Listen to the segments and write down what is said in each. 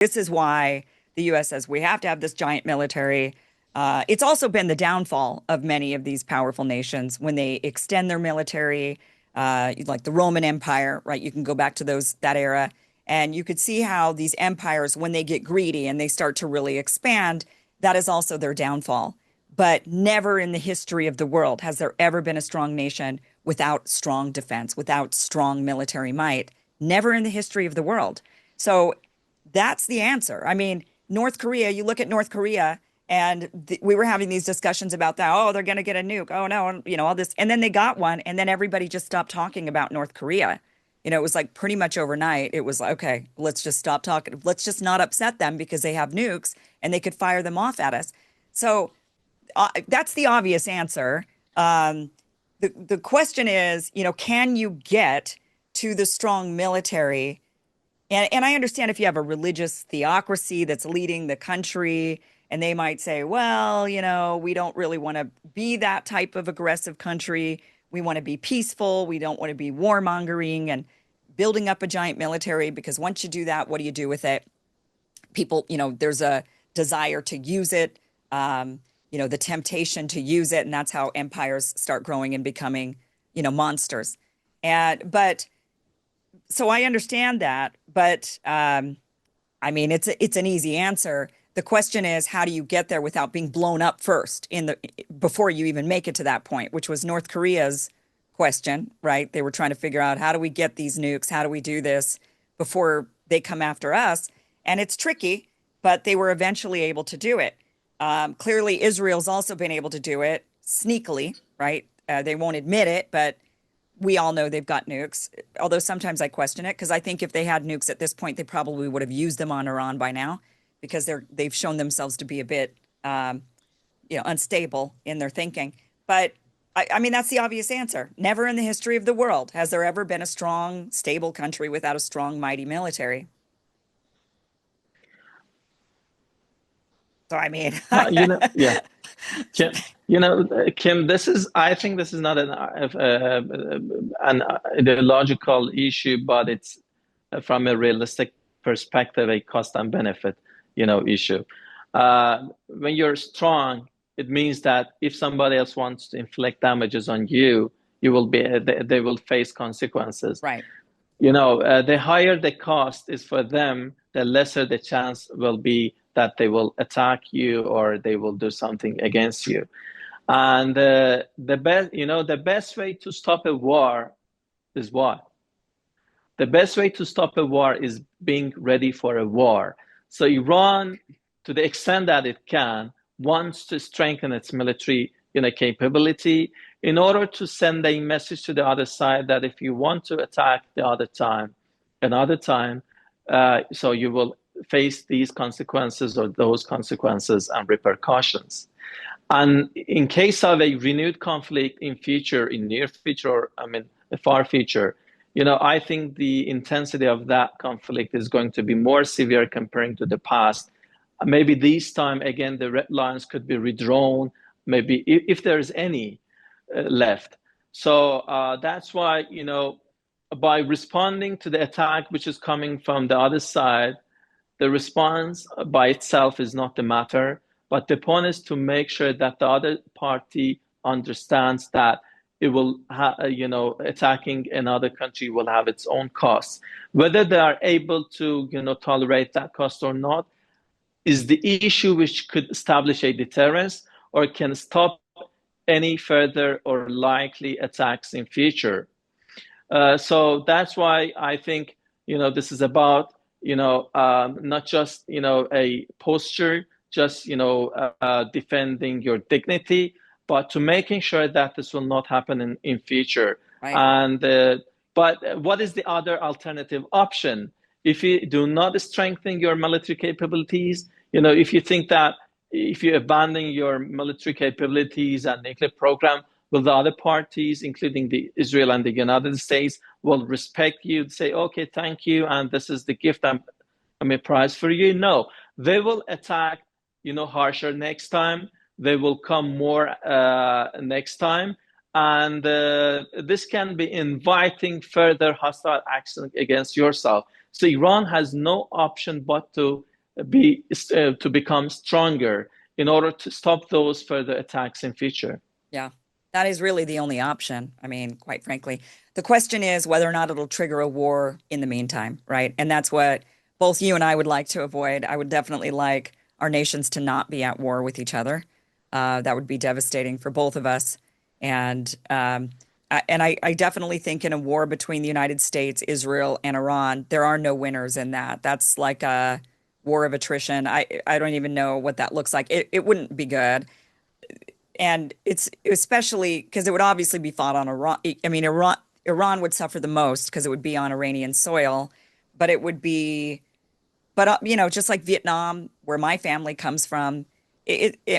This is why the US says we have to have this giant military. It's also been the downfall of many of these powerful nations when they extend their military, like the Roman Empire, right? You can go back to that era, and you could see how these empires, when they get greedy and they start to really expand, that is also their downfall. But never in the history of the world has there ever been a strong nation without strong defense, without strong military might. Never in the history of the world. So that's the answer. I mean, North Korea, you look at North Korea, and we were having these discussions about that. Oh, they're going to get a nuke. Oh, no, all this. And then they got one, and then everybody just stopped talking about North Korea. It was like pretty much overnight. It was like, okay, let's just stop talking. Let's just not upset them because they have nukes and they could fire them off at us. So that's the obvious answer. The question is, can you get to the strong military? And I understand if you have a religious theocracy that's leading the country, and they might say, well, we don't really want to be that type of aggressive country. We want to be peaceful. We don't want to be warmongering and building up a giant military, because once you do that, what do you do with it? People, there's a desire to use it, the temptation to use it. And that's how empires start growing and becoming, monsters. But so I understand that, but I mean, it's an easy answer. The question is, how do you get there without being blown up first before you even make it to that point, which was North Korea's question, right? They were trying to figure out, how do we get these nukes? How do we do this before they come after us? And it's tricky, but they were eventually able to do it. Clearly, Israel's also been able to do it sneakily, right? They won't admit it, but we all know they've got nukes, although sometimes I question it, because I think if they had nukes at this point, they probably would have used them on Iran by now, because they've shown themselves to be a bit unstable in their thinking. But I mean, that's the obvious answer. Never in the history of the world has there ever been a strong, stable country without a strong, mighty military. So I mean, Yeah. Kim, Kim, I think this is not an ideological issue, but it's from a realistic perspective, a cost and benefit, issue. When you're strong, it means that if somebody else wants to inflict damages on you, they will face consequences. right. The higher the cost is for them, the lesser the chance will be that they will attack you or they will do something against you. And the best way to stop a war is what? The best way to stop a war is being ready for a war. So Iran, to the extent that it can, wants to strengthen its military capability in order to send a message to the other side that if you want to attack another time, so you will face these consequences or those consequences and repercussions. And in case of a renewed conflict in near future, or I mean, a far future, I think the intensity of that conflict is going to be more severe comparing to the past. Maybe this time, again, the red lines could be redrawn, maybe if there's any left. So that's why, by responding to the attack, which is coming from the other side, the response by itself is not the matter, but the point is to make sure that the other party understands that it will, attacking another country will have its own costs. Whether they are able to, tolerate that cost or not is the issue which could establish a deterrence or can stop any further or likely attacks in future. So that's why I think, this is about, not just, a posture, just, defending your dignity, but to making sure that this will not happen in future. Right. And but what is the other alternative option? If you do not strengthen your military capabilities, if you think that if you abandon your military capabilities and nuclear program, will the other parties, including the Israel and the United States, will respect you, say, okay, thank you, and this is the gift I'm a prize for you? No, they will attack, harsher next time. They will come more next time. And this can be inviting further hostile action against yourself. So Iran has no option but to to become stronger in order to stop those further attacks in future. Yeah, that is really the only option. I mean, quite frankly, the question is whether or not it'll trigger a war in the meantime, right? And that's what both you and I would like to avoid. I would definitely like our nations to not be at war with each other. That would be devastating for both of us. And I definitely think in a war between the United States, Israel, and Iran, there are no winners in that. That's like a war of attrition. I don't even know what that looks like. It wouldn't be good. And it's especially because it would obviously be fought on Iran. I mean, Iran would suffer the most because it would be on Iranian soil, but it would be, but you know, just like Vietnam, where my family comes from,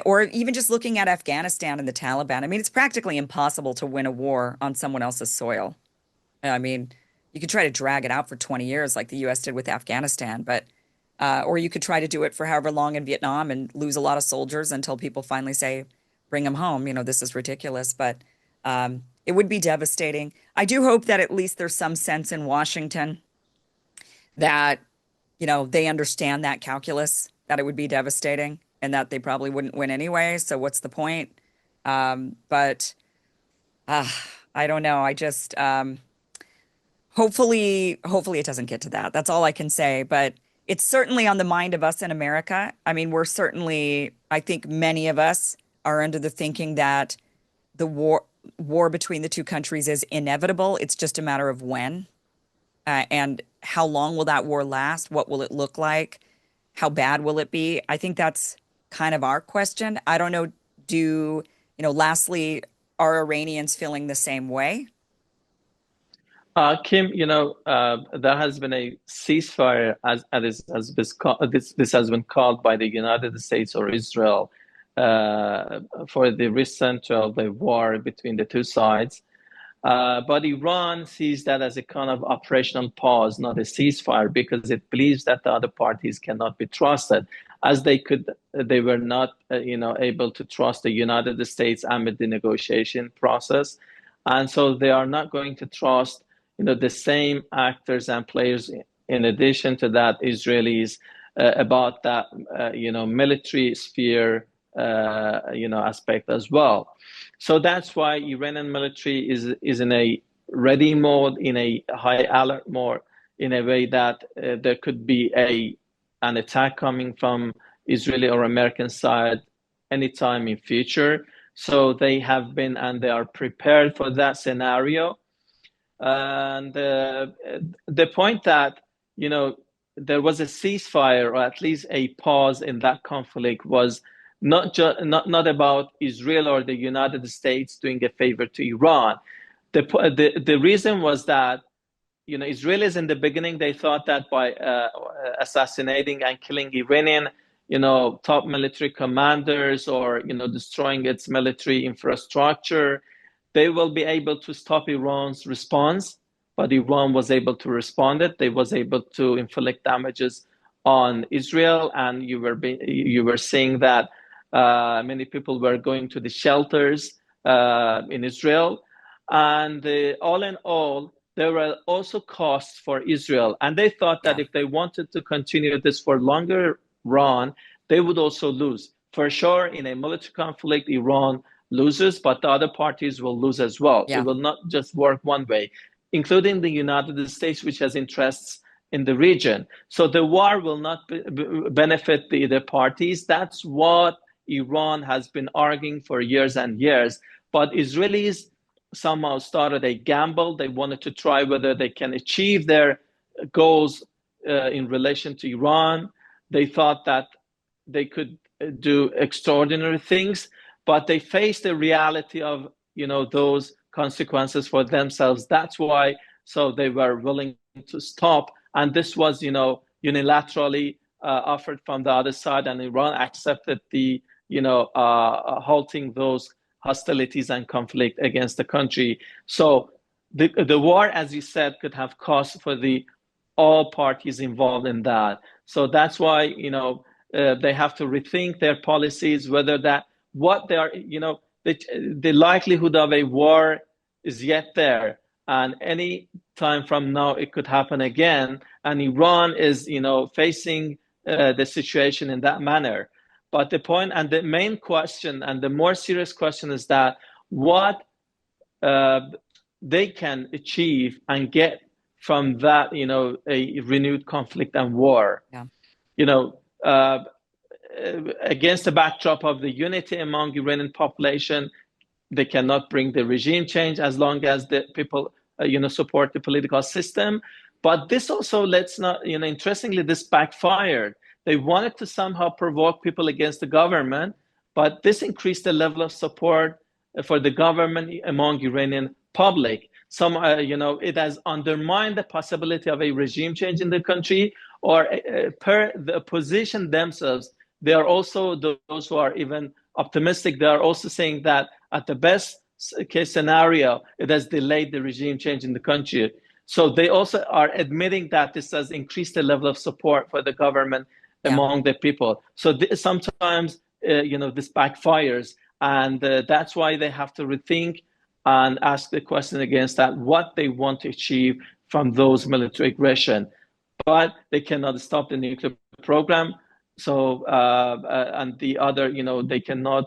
or even just looking at Afghanistan and the Taliban. I mean, it's practically impossible to win a war on someone else's soil. I mean, you could try to drag it out for 20 years like the US did with Afghanistan, but or you could try to do it for however long in Vietnam and lose a lot of soldiers until people finally say, bring them home. You know, this is ridiculous, but it would be devastating. I do hope that at least there's some sense in Washington that, you know, they understand that calculus, that it would be devastating and that they probably wouldn't win anyway. So what's the point? But uh, I don't know. I just hopefully it doesn't get to that. That's all I can say. But it's certainly on the mind of us in America. I mean, we're certainly, I think many of us are under the thinking that the war between the two countries is inevitable. It's just a matter of when. And how long will that war last? What will it look like? How bad will it be? I think that's kind of our question. I don't know. Lastly, are Iranians feeling the same way? Kim, there has been a ceasefire this has been called by the United States or Israel for the recent of the war between the two sides. But Iran sees that as a kind of operational pause, not a ceasefire, because it believes that the other parties cannot be trusted, as they were not, able to trust the United States amid the negotiation process, and so they are not going to trust, the same actors and players. In addition to that, Israelis about that, military sphere, aspect as well. So that's why Iranian military is in a ready mode, in a high alert mode, in a way that there could be an attack coming from Israeli or American side anytime in future. So they have been and they are prepared for that scenario. And the point that, there was a ceasefire or at least a pause in that conflict was not about Israel or the United States doing a favor to Iran. The reason was that, Israelis in the beginning, they thought that by assassinating and killing Iranian, top military commanders, or, destroying its military infrastructure, they will be able to stop Iran's response. But Iran was able to respond it. They was able to inflict damages on Israel, and you were seeing that many people were going to the shelters in Israel, and all in all, there were also costs for Israel, and they thought that Yeah. if they wanted to continue this for longer run, they would also lose. For sure, in a military conflict, Iran loses, but the other parties will lose as well. It Yeah. will not just work one way, including the United States, which has interests in the region. So the war will not benefit the other parties. That's what Iran has been arguing for years and years. But Israelis somehow started a gamble. They wanted to try whether they can achieve their goals in relation to Iran. They thought that they could do extraordinary things, but they faced the reality of, those consequences for themselves. That's why, so they were willing to stop. And this was, unilaterally offered from the other side, and Iran accepted the, halting those hostilities and conflict against the country. So the war, as you said, could have cost for the all parties involved in that. So that's why, they have to rethink their policies, whether that what they are, the likelihood of a war is yet there, and any time from now it could happen again. And Iran is, facing the situation in that manner. But the point and the main question and the more serious question is that what uh, they can achieve and get from that, a renewed conflict and war. Yeah. You know, against the backdrop of the unity among Iranian population, they cannot bring the regime change as long as the people, support the political system. But this also, let's not, interestingly, this backfired. They wanted to somehow provoke people against the government, but this increased the level of support for the government among Iranian public. It has undermined the possibility of a regime change in the country, or per the opposition themselves. They are also those who are even optimistic. They are also saying that at the best case scenario, it has delayed the regime change in the country. So they also are admitting that this has increased the level of support for the government Yeah. among the people. So sometimes, this backfires, and that's why they have to rethink and ask the question against that, what they want to achieve from those military aggression. But they cannot stop the nuclear program. So, and the other, they cannot,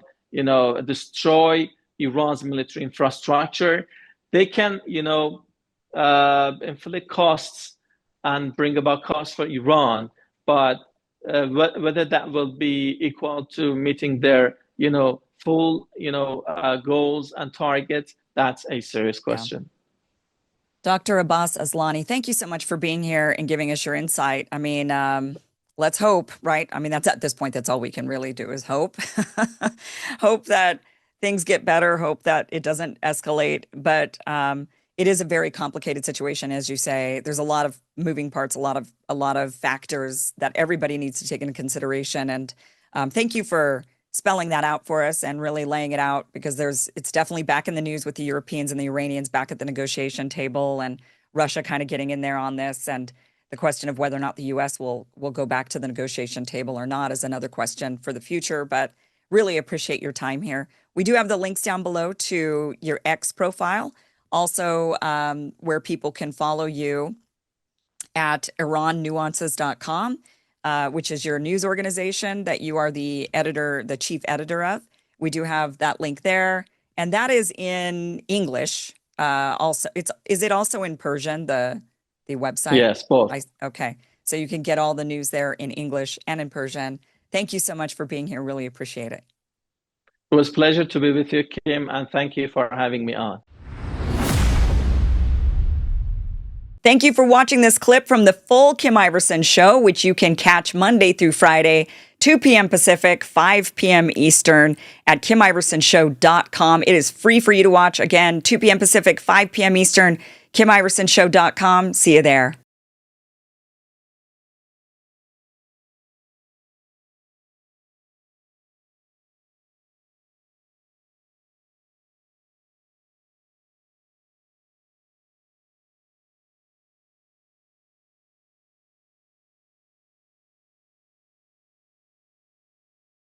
destroy Iran's military infrastructure. They can, inflict costs and bring about costs for Iran, but whether that will be equal to meeting their, full, goals and targets, that's a serious question. Dr. Abbas Aslani, thank you so much for being here and giving us your insight. I mean, let's hope, right? I mean, that's at this point, that's all we can really do is hope. Hope that things get better, hope that it doesn't escalate. But it is a very complicated situation, as you say. There's a lot of moving parts, a lot of factors that everybody needs to take into consideration. And thank you for spelling that out for us and really laying it out, because it's definitely back in the news with the Europeans and the Iranians back at the negotiation table, and Russia kind of getting in there on this. And the question of whether or not the U.S. will go back to the negotiation table or not is another question for the future. But really appreciate your time here. We do have the links down below to your X profile, also where people can follow you at irannuances.com. Which is your news organization that you are the chief editor of. We do have that link there, and that is in English. Also, is it also in Persian, the website? Yes, both. Okay, so you can get all the news there in English and in Persian. Thank you so much for being here. Really appreciate it. It was a pleasure to be with you, Kim, and thank you for having me on. Thank you for watching this clip from the full Kim Iversen Show, which you can catch Monday through Friday, 2 p.m. Pacific, 5 p.m. Eastern at KimIversonShow.com. It is free for you to watch. Again, 2 p.m. Pacific, 5 p.m. Eastern, KimIversonShow.com. See you there.